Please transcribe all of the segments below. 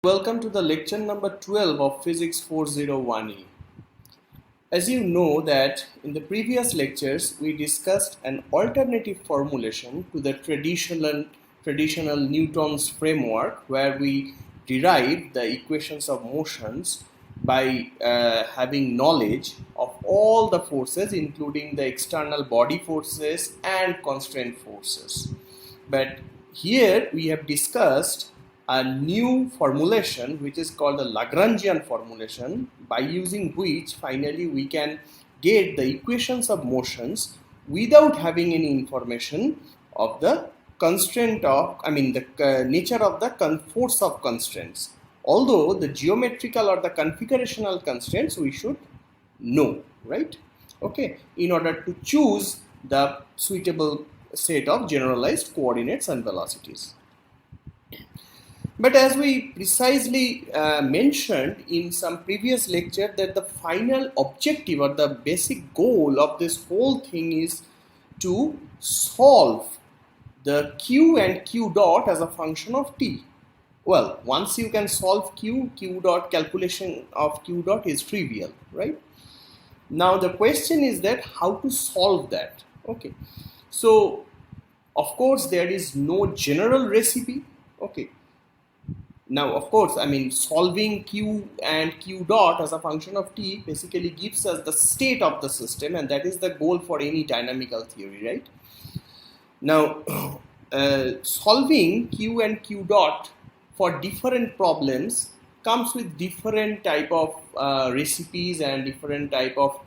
Welcome to the lecture number 12 of Physics 401E. As you know that in the previous lectures we discussed an alternative formulation to the traditional Newton's framework where we derive the equations of motions by having knowledge of all the forces including the external body forces and constraint forces. But here we have discussed a new formulation which is called the Lagrangian formulation, by using which finally we can get the equations of motions without having any information of the constraint of, the nature of the force of constraints. Although the geometrical or the configurational constraints we should know, right? Okay, in order to choose the suitable set of generalized coordinates and velocities. But as we precisely mentioned in some previous lecture, that the final objective or the basic goal of this whole thing is to solve the q and q dot as a function of t. Well, once you can solve q dot, calculation of q dot is trivial, right? Now the question is that how to solve that. Okay, so of course there is no general recipe. Okay, now of course, solving q and q dot as a function of t basically gives us the state of the system, and that is the goal for any dynamical theory, right? Now solving q and q dot for different problems comes with different type of recipes and different type of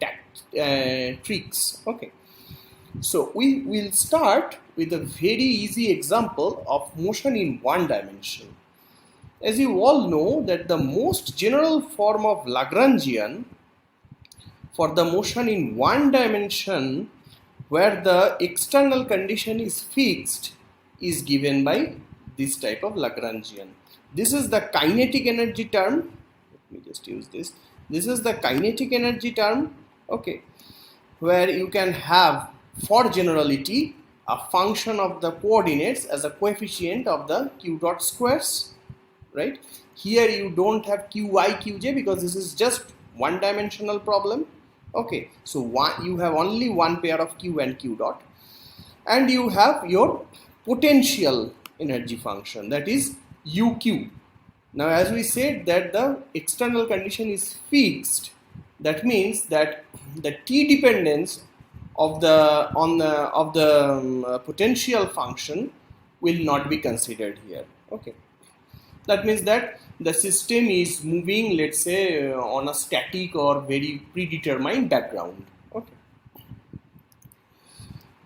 tricks. Okay, so we will start with a very easy example of motion in one dimension. As you all know that the most general form of Lagrangian for the motion in one dimension where the external condition is fixed is given by this type of Lagrangian. This is the kinetic energy term. Let me just use this. This is the kinetic energy term, okay, where you can have for generality a function of the coordinates as a coefficient of the q dot squares. Right, here you don't have qi qj because this is just one dimensional problem. Okay, so you have only one pair of q and q dot, and you have your potential energy function, that is uq. Now as we said that the external condition is fixed, that means that the t dependence of the potential function will not be considered here. Okay, that means that the system is moving, let's say, on a static or very predetermined background. Okay.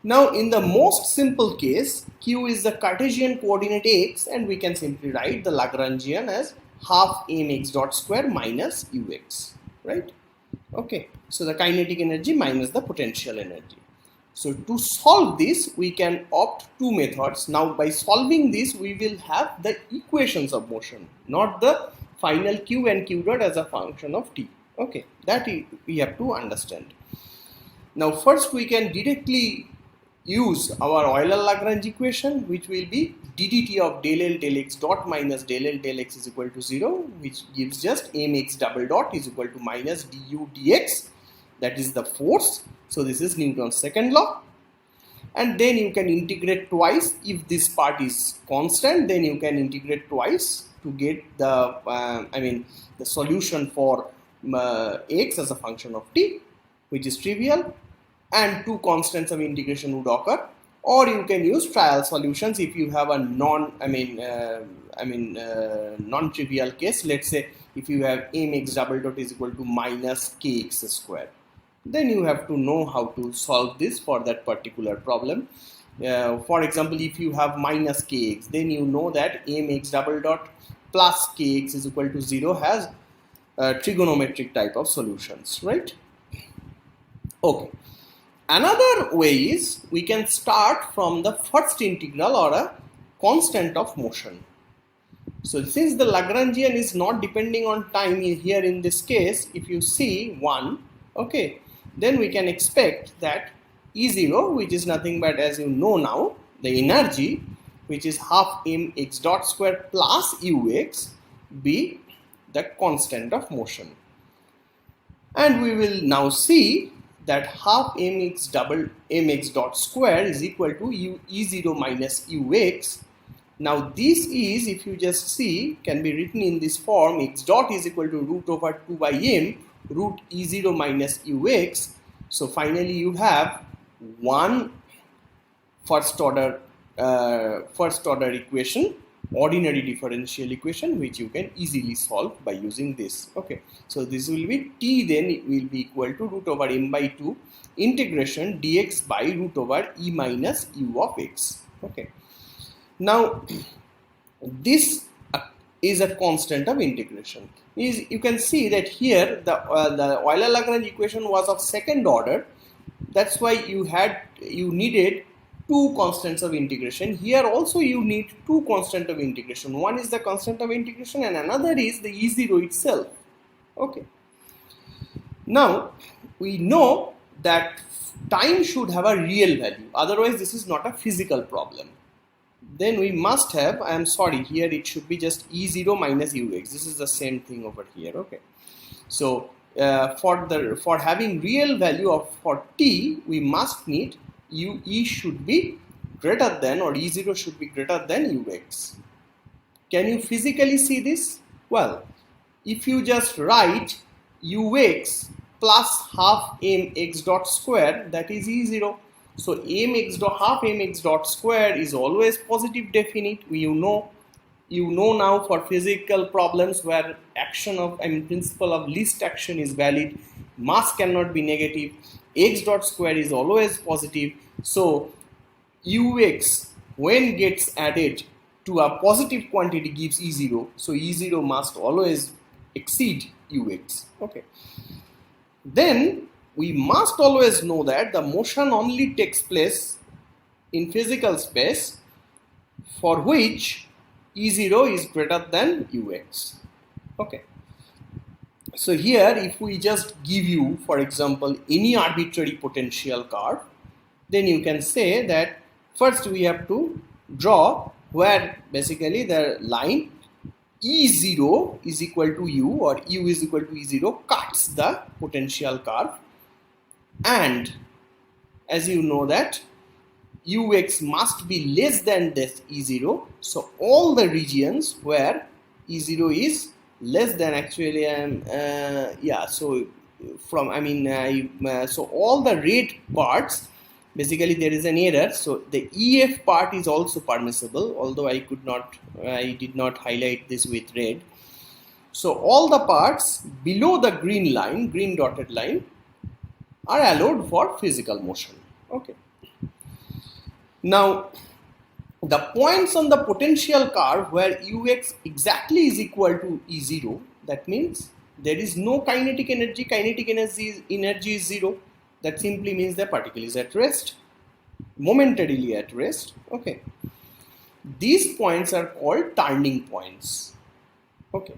Now, in the most simple case, q is the Cartesian coordinate x, and we can simply write the Lagrangian as half mx dot square minus ux, right? Okay, so the kinetic energy minus the potential energy. So to solve this, we can opt two methods. Now by solving this, we will have the equations of motion, not the final q and q dot as a function of t. Okay, that we have to understand. Now first we can directly use our Euler-Lagrange equation, which will be ddt of del L del x dot minus del L del x is equal to 0, which gives just mx double dot is equal to minus du dx, that is the force. So this is Newton's second law, and then you can integrate twice. If this part is constant, then you can integrate twice to get the the solution for x as a function of t, which is trivial, and two constants of integration would occur. Or you can use trial solutions if you have a non-trivial case. Let's say if you have mx double dot is equal to minus kx square, then you have to know how to solve this for that particular problem. For example, if you have minus kx, then you know that mx double dot plus kx is equal to 0 has trigonometric type of solutions, right? Okay. Another way is we can start from the first integral or a constant of motion. So since the Lagrangian is not depending on time here in this case, if you see 1, okay, then we can expect that E0, which is nothing but, as you know now, the energy, which is half mx dot square plus ux, be the constant of motion. And we will now see that half mx dot square is equal to e0 minus ux. Now this is, if you just see, can be written in this form: x dot is equal to root over 2 by m root e0 minus ux. So finally you have one first order equation, ordinary differential equation, which you can easily solve by using this. Okay, so this will be t, then it will be equal to root over m by 2 integration dx by root over e minus u of x. Okay, now this is a constant of integration. You can see that here the Euler-Lagrange equation was of second order. That's why you needed two constants of integration. Here also you need two constants of integration. One is the constant of integration and another is the E0 itself. Okay. Now we know that time should have a real value. Otherwise this is not a physical problem. Then we must have, I am sorry, here it should be just E0 minus Ux. This is the same thing over here. Okay. So for having real value for t, we must need E should be greater than, or E0 should be greater than Ux. Can you physically see this? Well, if you just write Ux plus half mx dot square, that is E0. So half mx dot square is always positive definite. You know now for physical problems where principle of least action is valid, mass cannot be negative, x dot square is always positive. So Ux, when gets added to a positive quantity, gives E0. So E0 must always exceed Ux. Okay. Then we must always know that the motion only takes place in physical space for which E0 is greater than Ux. Okay. So here, if we just give you, for example, any arbitrary potential curve, then you can say that first we have to draw where basically the line E0 is equal to u, or u is equal to E0, cuts the potential curve. And as you know that Ux must be less than this E0. So all the regions where E0 is less than, actually so all the red parts, basically there is an error. So the EF part is also permissible, although I did not highlight this with red. So all the parts below the green dotted line are allowed for physical motion. Okay. Now the points on the potential curve where Ux exactly is equal to E0, that means there is no kinetic energy. Kinetic energy is 0. That simply means the particle is at rest, momentarily at rest. Okay. These points are called turning points. Okay.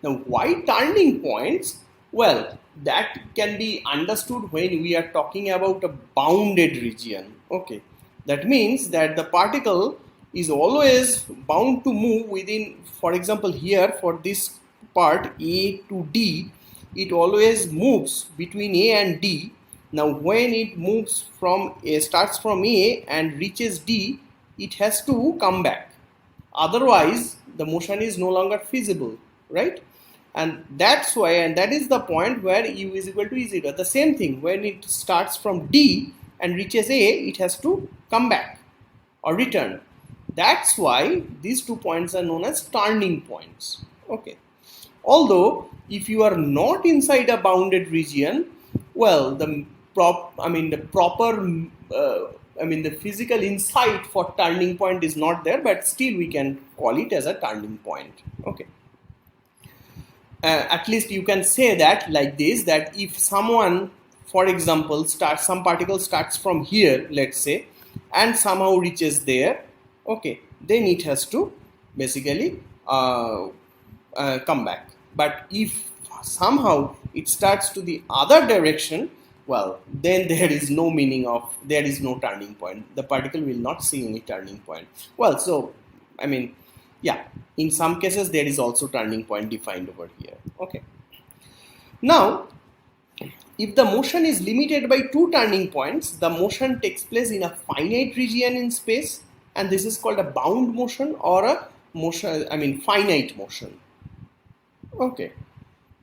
Now why turning points? Well, that can be understood when we are talking about a bounded region. Okay. That means that the particle is always bound to move within, for example, here for this part A to D, it always moves between A and D. Now when it moves starts from A and reaches D, it has to come back. Otherwise, the motion is no longer feasible, right? And that's why, and that is the point where U is equal to E0. The same thing, when it starts from D and reaches A, it has to come back or return. That's why these 2 points are known as turning points. Okay. Although if you are not inside a bounded region, well, the physical insight for turning point is not there, but still we can call it as a turning point. Okay. At least you can say that like this, that if someone, for example, some particle starts from here, let's say, and somehow reaches there, okay, then it has to basically come back. But if somehow it starts to the other direction, well, then there is no turning point. The particle will not see any turning point. Well, so Yeah, in some cases there is also turning point defined over here. Okay. Now, if the motion is limited by two turning points, the motion takes place in a finite region in space, and this is called a bound motion or a motion, finite motion. Okay.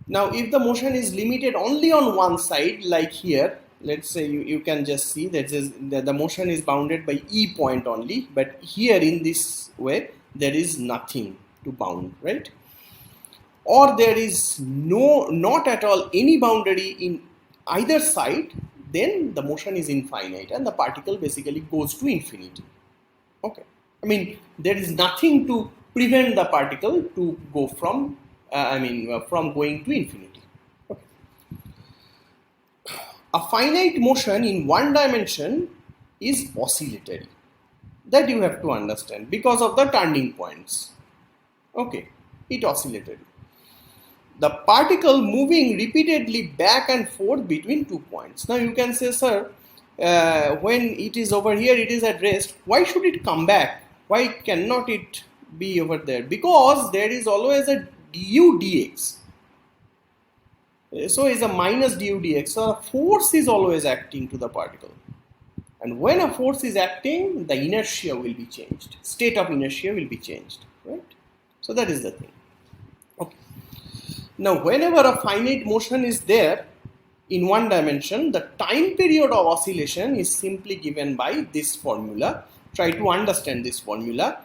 Now, if the motion is limited only on one side, like here, let's say you can just see that the motion is bounded by E point only, but here in this way, there is nothing to bound, right? Or there is not at all any boundary in either side, then the motion is infinite and the particle basically goes to infinity. Okay. There is nothing to prevent the particle to go from from going to infinity. Okay. A finite motion in one dimension is oscillatory. That you have to understand because of the turning points. Okay, it oscillated. The particle moving repeatedly back and forth between 2 points. Now you can say, sir, when it is over here, it is at rest. Why should it come back? Why cannot it be over there? Because there is always a du dx. So is a minus du dx. So a force is always acting to the particle. And when a force is acting, the inertia will be changed. State of inertia will be changed. Right? So that is the thing. Okay. Now, whenever a finite motion is there in one dimension, the time period of oscillation is simply given by this formula. Try to understand this formula,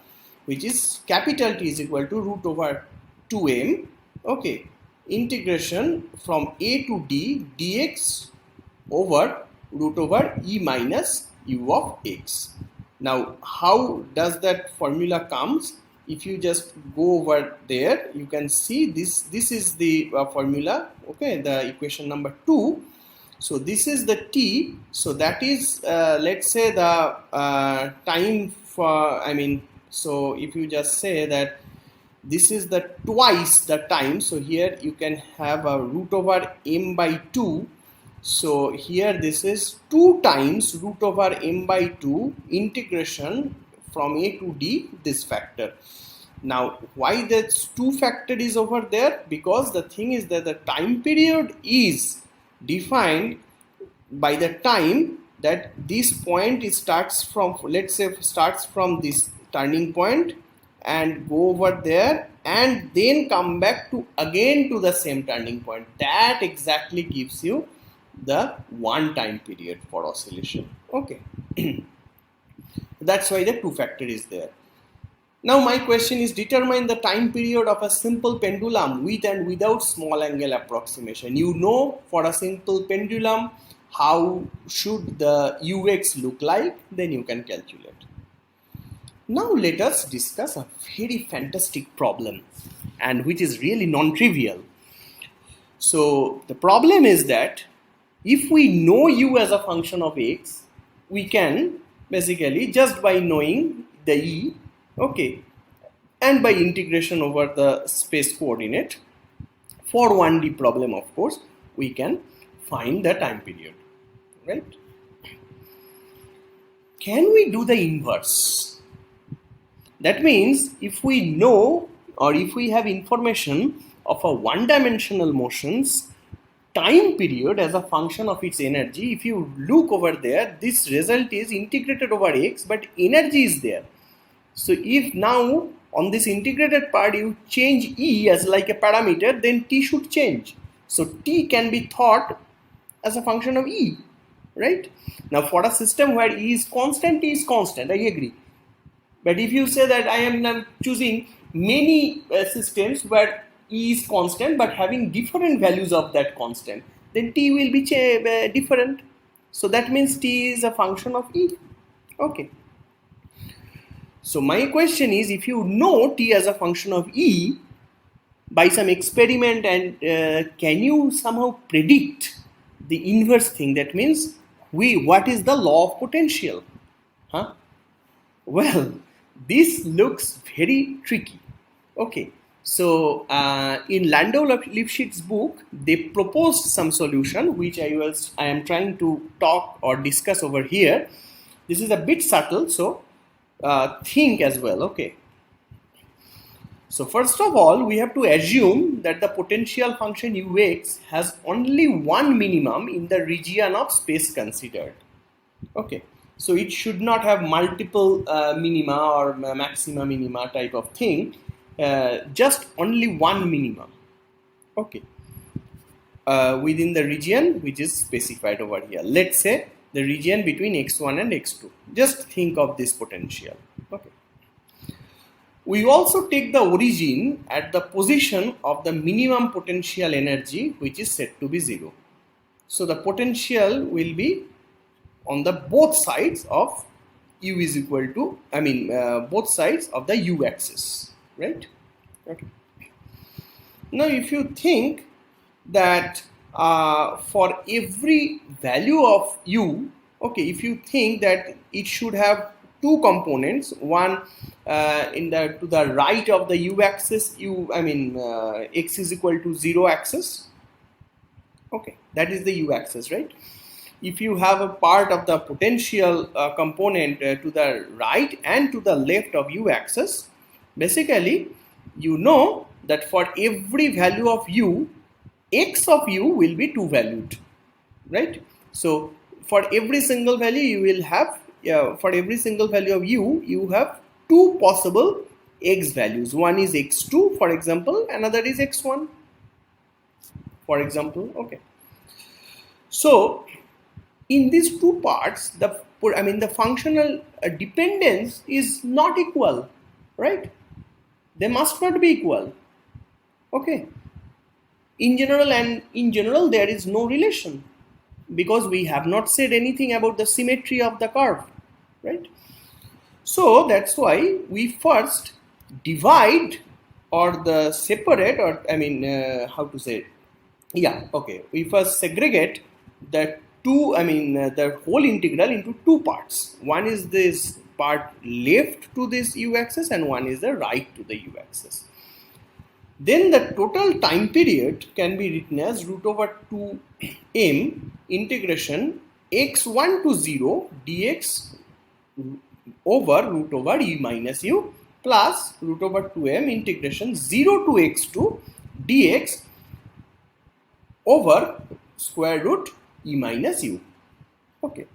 which is capital T is equal to root over 2m, okay, integration from a to d dx over root over e minus u of x. Now, how does that formula comes? If you just go over there, you can see this is the formula, okay, the equation number 2. So this is the t, so that is let's say the time for, so if you just say that this is the twice the time, so here you can have a root over m by 2. So here this is 2 times root over m by 2 integration from a to d this factor. Now, why that 2 factor is over there? Because the thing is that the time period is defined by the time that this point starts from, let's say starts from this turning point and go over there and then come back to again to the same turning point. That exactly gives you the one time period for oscillation. Okay. That's why the 2 factor is there. Now my question is, determine the time period of a simple pendulum with and without small angle approximation. You know, for a simple pendulum, how should the ux look like, then you can calculate. Now let us discuss a very fantastic problem, and which is really non-trivial. So the problem is that if we know u as a function of x, we can basically just by knowing the e, okay, and by integration over the space coordinate, for 1D problem of course, we can find the time period, right? Can we do the inverse? That means if we know or if we have information of a one-dimensional motion's time period as a function of its energy, if you look over there, this result is integrated over x, but energy is there. So if now on this integrated part you change E as like a parameter, then T should change. So T can be thought as a function of E, right? Now for a system where E is constant, T is constant, I agree. But if you say that I am now choosing many systems where E is constant but having different values of that constant, then T will be different. So that means T is a function of E. Okay. So my question is, if you know T as a function of E by some experiment, and can you somehow predict the inverse thing? That means what is the law of potential? Huh? Well, this looks very tricky. Okay. So in Landau-Lifshitz book, they proposed some solution which I am trying to talk or discuss over here. This is a bit subtle, so think as well. Okay. So first of all, we have to assume that the potential function ux has only one minimum in the region of space considered. Okay, so it should not have multiple minima or maxima minima type of thing, just only one minimum. Okay, within the region which is specified over here. Let's say the region between x1 and x2. Just think of this potential. Okay. We also take the origin at the position of the minimum potential energy, which is said to be 0. So the potential will be on the both sides of u is equal to, both sides of the u axis, right? Okay. Now, if you think that for every value of u, okay, if you think that it should have two components, one to the right of the u axis, x is equal to 0 axis. Okay, that is the u axis, right? If you have a part of the potential component to the right and to the left of u axis, basically you know that for every value of u, x of u will be two valued, right? So for every single value you will have, for every single value of u, you have two possible x values. One is x2, for example, another is x1, for example. Okay, so in these two parts, the functional dependence is not equal, right? They must not be equal. Okay, in general there is no relation, because we have not said anything about the symmetry of the curve, right? So that's why we first divide, or the separate, or how to say it? Yeah, okay, we first segregate the the whole integral into two parts. One is this part left to this u axis, and one is the right to the u axis. Then the total time period can be written as root over 2m integration x1 to 0 dx over root over e minus u plus root over 2m integration 0 to x2 dx over square root e minus u. Okay.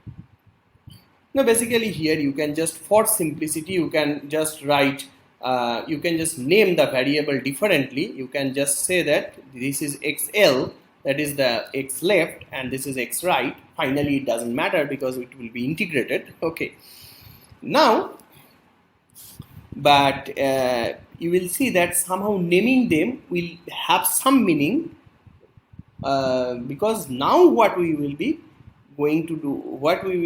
Now basically here you can just, for simplicity, you can just write, you can just name the variable differently. You can just say that this is xl, that is the x left, and this is x right. Finally it doesn't matter because it will be integrated. Okay. Now, but you will see that somehow naming them will have some meaning, because now what we will be going to do, what we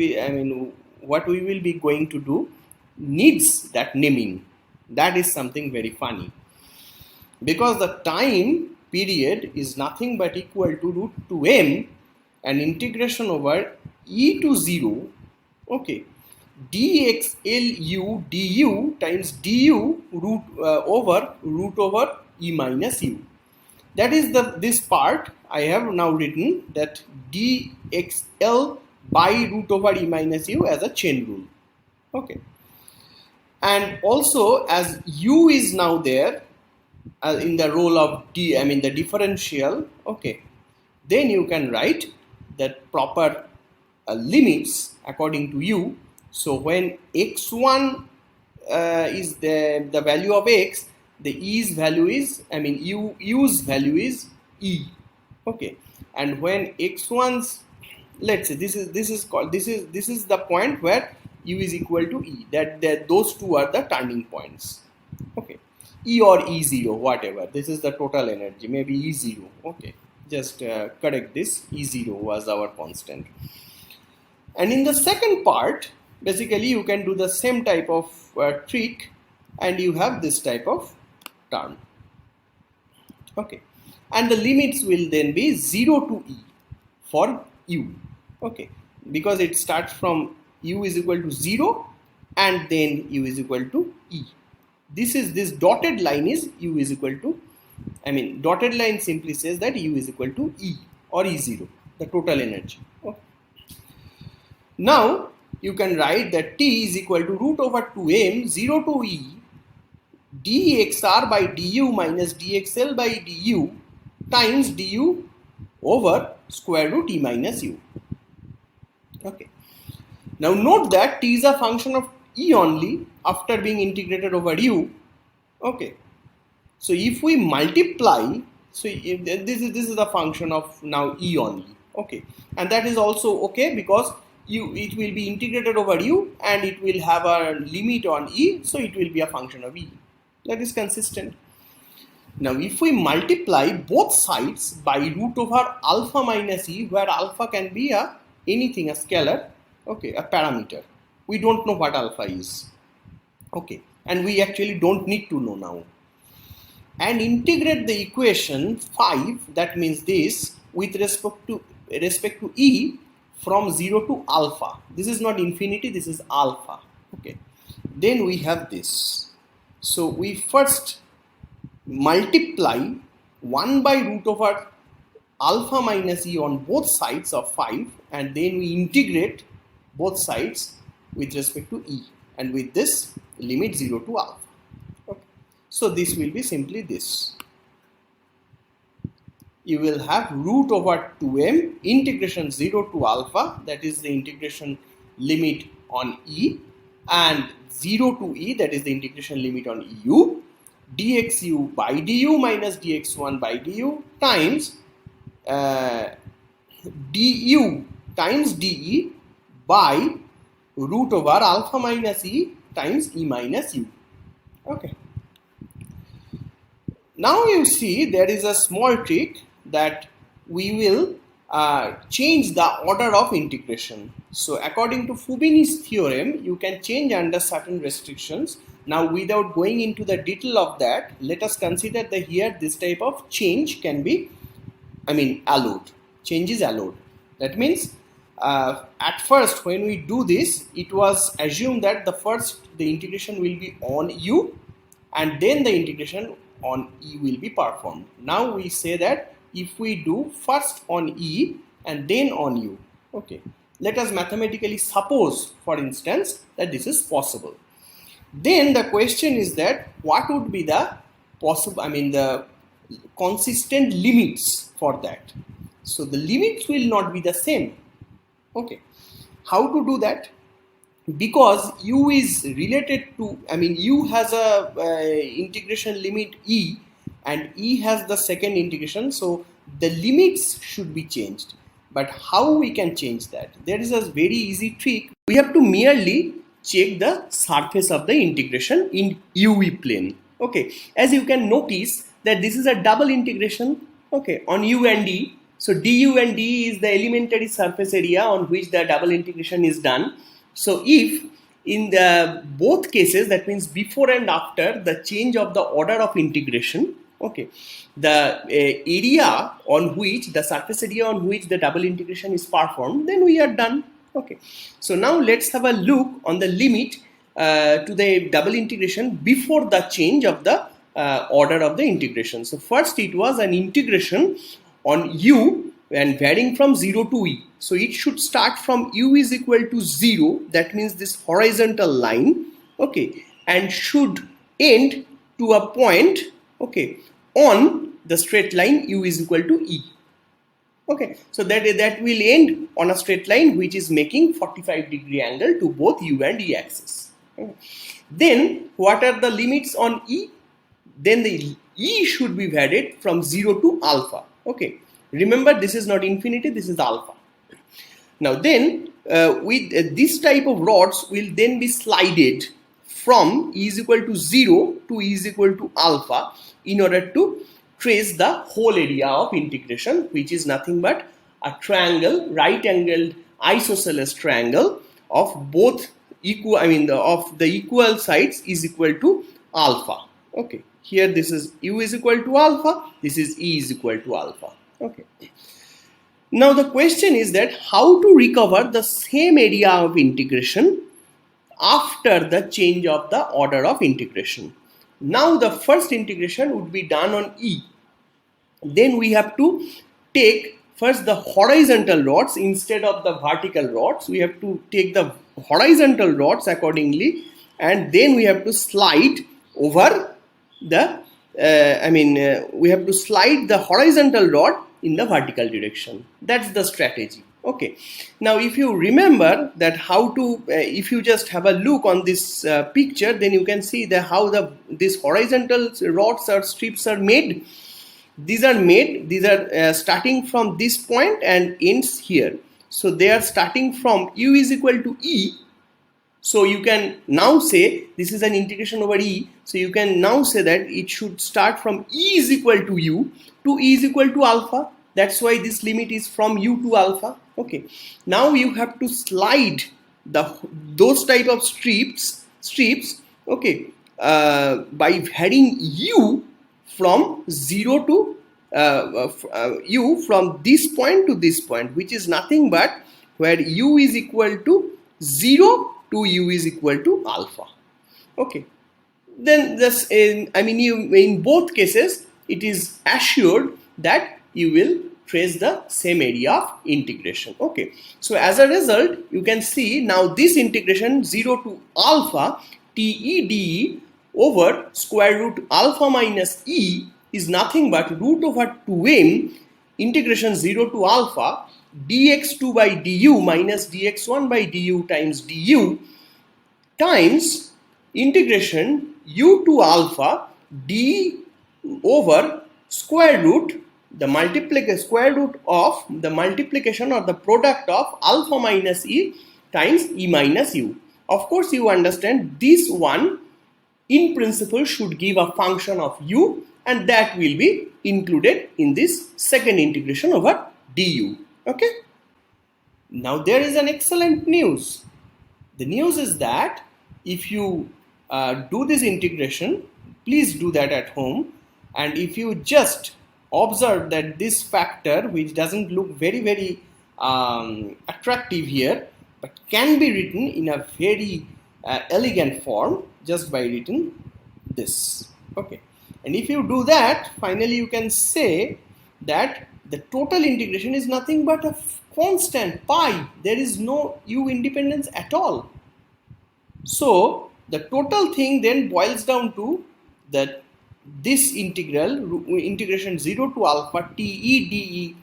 will be going to do needs that naming. That is something very funny, because the time period is nothing but equal to root 2m and integration over e to 0, okay, dxlu du times du root over root over e minus u. That is this part I have now written, that dxl by root over e minus u as a chain rule. Okay, and also as u is now there in the role of the differential. Okay, then you can write that proper limits according to u. So when x1 is the value of x, the e's value is, u's value is e. Okay, and when x1's, let's say this is the point where u is equal to e, that those two are the turning points. Okay, e or e0, whatever, this is the total energy, maybe e0. Okay, just correct this, e0 was our constant. And in the second part, basically you can do the same type of trick, and you have this type of term. Okay, and the limits will then be 0 to e for u. Okay, because it starts from u is equal to 0 and then u is equal to e. This dotted line is u is equal to, dotted line simply says that u is equal to e or e0, the total energy. Okay. Now you can write that t is equal to root over 2m 0 to e dxr by du minus dxl by du times du over square root e minus u. Okay. Now note that t is a function of e only after being integrated over u. Okay. So if we multiply, so this is the function of now e only. Okay, and that is also okay because it will be integrated over u and it will have a limit on e, so it will be a function of e. That is consistent. Now if we multiply both sides by root over alpha minus e, where alpha can be anything, a scalar, okay, a parameter. We don't know what alpha is. Okay, and we actually don't need to know now. And integrate the equation 5, that means this, with respect to e from 0 to alpha. This is not infinity, this is alpha. Okay, then we have this. So we first multiply 1 by root over alpha minus e on both sides of 5, and then we integrate both sides with respect to e, and with this limit 0 to alpha. Okay. So this will be simply this. You will have root over 2m integration 0 to alpha, that is the integration limit on e, and 0 to e, that is the integration limit on eu, dxu by du minus dx1 by du times du times de by root over alpha minus e times e minus u. Okay. Now you see there is a small trick that we will change the order of integration. So according to Fubini's theorem, you can change under certain restrictions. Now without going into the detail of that, let us consider that here this type of change can be, allowed. Change is allowed. That means at first when we do this, it was assumed that the integration will be on u and then the integration on e will be performed. Now we say that if we do first on e and then on u, okay, let us mathematically suppose, for instance, that this is possible. Then the question is that what would be the the consistent limits for that. So the limits will not be the same. Okay, how to do that? Because u is related to, u has a integration limit e and e has the second integration, so the limits should be changed. But how we can change that? There is a very easy trick. We have to merely check the surface of the integration in UV plane. Okay, as you can notice that this is a double integration, okay, on u and e. So du and d is the elementary surface area on which the double integration is done. So if in the both cases, that means before and after the change of the order of integration, okay, the area on which, the surface area on which the double integration is performed, then we are done. Okay, so now let's have a look on the limit to the double integration before the change of the order of the integration. So first it was an integration on u and varying from 0 to e. So it should start from u is equal to 0, that means this horizontal line, okay, and should end to a point, okay, on the straight line u is equal to e. Okay, so that will end on a straight line which is making 45-degree angle to both u and e axis. Okay. Then what are the limits on e? Then the e should be varied from 0 to alpha. Okay, remember this is not infinity, this is alpha. Now then with this type of rods will then be slided from e is equal to 0 to e is equal to alpha in order to trace the whole area of integration, which is nothing but a triangle, right angled isosceles triangle of both equal, of the equal sides is equal to alpha. Okay, here this is u is equal to alpha, this is e is equal to alpha. Okay. Now the question is that how to recover the same area of integration after the change of the order of integration. Now the first integration would be done on e. Then we have to take first the horizontal rods instead of the vertical rods. We have to take the horizontal rods accordingly, and then we have to slide over the we have to slide the horizontal rod in the vertical direction. That's the strategy. Okay, now if you remember that how to if you just have a look on this picture, then you can see the how the this horizontal rods or strips are made. These are starting from this point and ends here. So they are starting from u is equal to e. So you can now say this is an integration over E. So you can now say that it should start from E is equal to U to E is equal to alpha. That's why this limit is from U to alpha. Okay. Now you have to slide those type of strips. Okay. By varying U from 0 to U from this point to this point, which is nothing but where U is equal to 0 to U is equal to alpha. Okay, then this in both cases it is assured that you will trace the same area of integration. Okay, so as a result you can see now this integration 0 to alpha TE over square root alpha minus E is nothing but root over 2m integration 0 to alpha dx2 by du minus dx1 by du times du times integration u to alpha d over square root square root of the multiplication or the product of alpha minus e times e minus u. Of course you understand this one in principle should give a function of u, and that will be included in this second integration over du. Okay, now there is an excellent news. The news is that if you do this integration, please do that at home, and if you just observe that this factor, which doesn't look very attractive here, but can be written in a very elegant form just by written this. Okay, and if you do that, finally you can say that the total integration is nothing but a constant pi. There is no u independence at all. So the total thing then boils down to that this integration 0 to alpha TE dE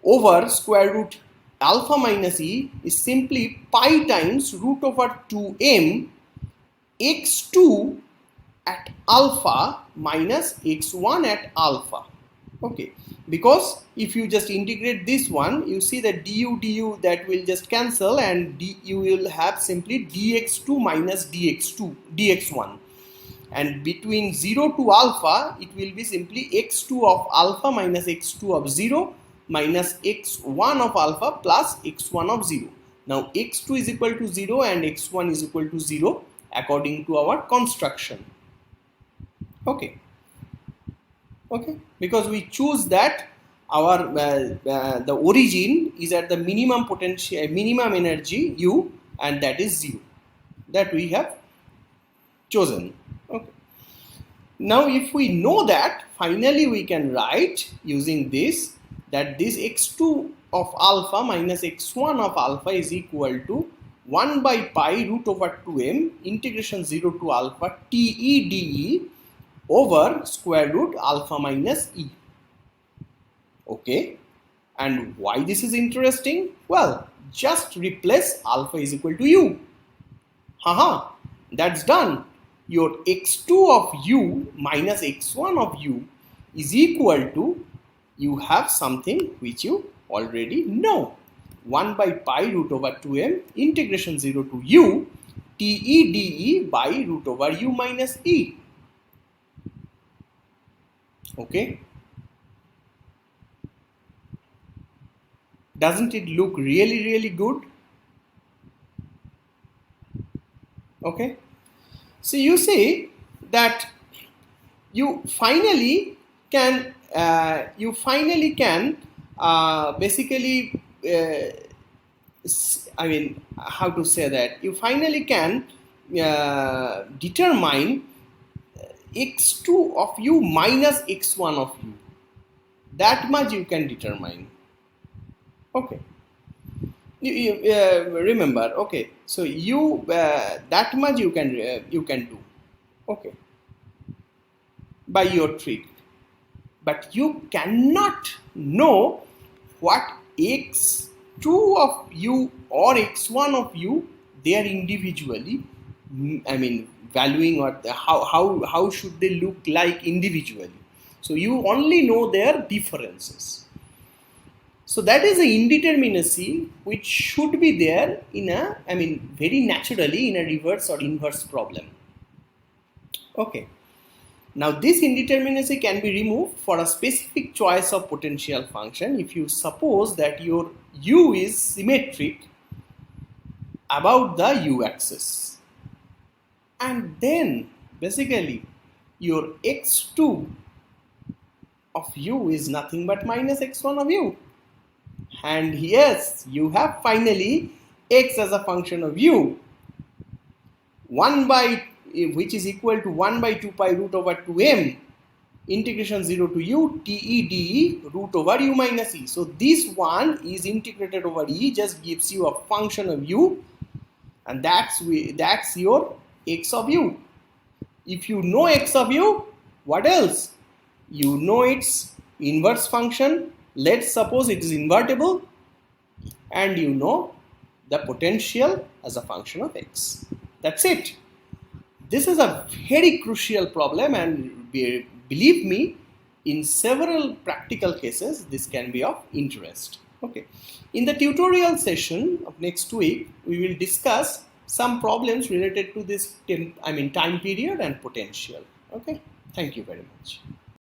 over square root alpha minus e is simply pi times root over 2m x2 at alpha minus x1 at alpha. Okay, because if you just integrate this one, you see that du that will just cancel, and you will have simply dx2 minus dx1, and between 0 to alpha it will be simply x2 of alpha minus x2 of 0 minus x1 of alpha plus x1 of 0. Now x2 is equal to 0 and x1 is equal to 0 according to our construction. Okay, because we choose that our the origin is at the minimum potential, minimum energy u, and that is 0, that we have chosen. Okay, now if we know that, finally we can write using this that this x2 of alpha minus x1 of alpha is equal to 1 by pi root over 2m integration 0 to alpha TE dE over square root alpha minus e. Okay, and why this is interesting? Well, just replace alpha is equal to u. Haha, that's done. Your x2 of u minus x1 of u is equal to, you have something which you already know, 1 by pi root over 2m integration 0 to u TE dE by root over u minus e. Okay, doesn't it look really good? Okay, so you see that you finally can basically how to say that, you finally can determine x2 of u minus x1 of u. That much you can determine. Okay, you remember. Okay, so you that much you can do. Okay, by your trick, but you cannot know what x2 of u or x1 of u they are individually, I mean valuing, or how should they look like individually. So you only know their differences. So that is a indeterminacy which should be there in a, I mean very naturally in a reverse or inverse problem. Okay. Now this indeterminacy can be removed for a specific choice of potential function if you suppose that your u is symmetric about the u axis, and then basically your x2 of u is nothing but minus x1 of u, and yes, you have finally x as a function of u, 1 by, which is equal to 1 by 2 pi root over 2m integration 0 to u te de root over u minus e. So this one is integrated over e, just gives you a function of u, and that's your x of u. If you know x of u, what else? You know its inverse function. Let's suppose it is invertible, and you know the potential as a function of x. That's it. This is a very crucial problem, and believe me, in several practical cases this can be of interest. Okay. In the tutorial session of next week, we will discuss some problems related to this time period and potential. Okay. Thank you very much.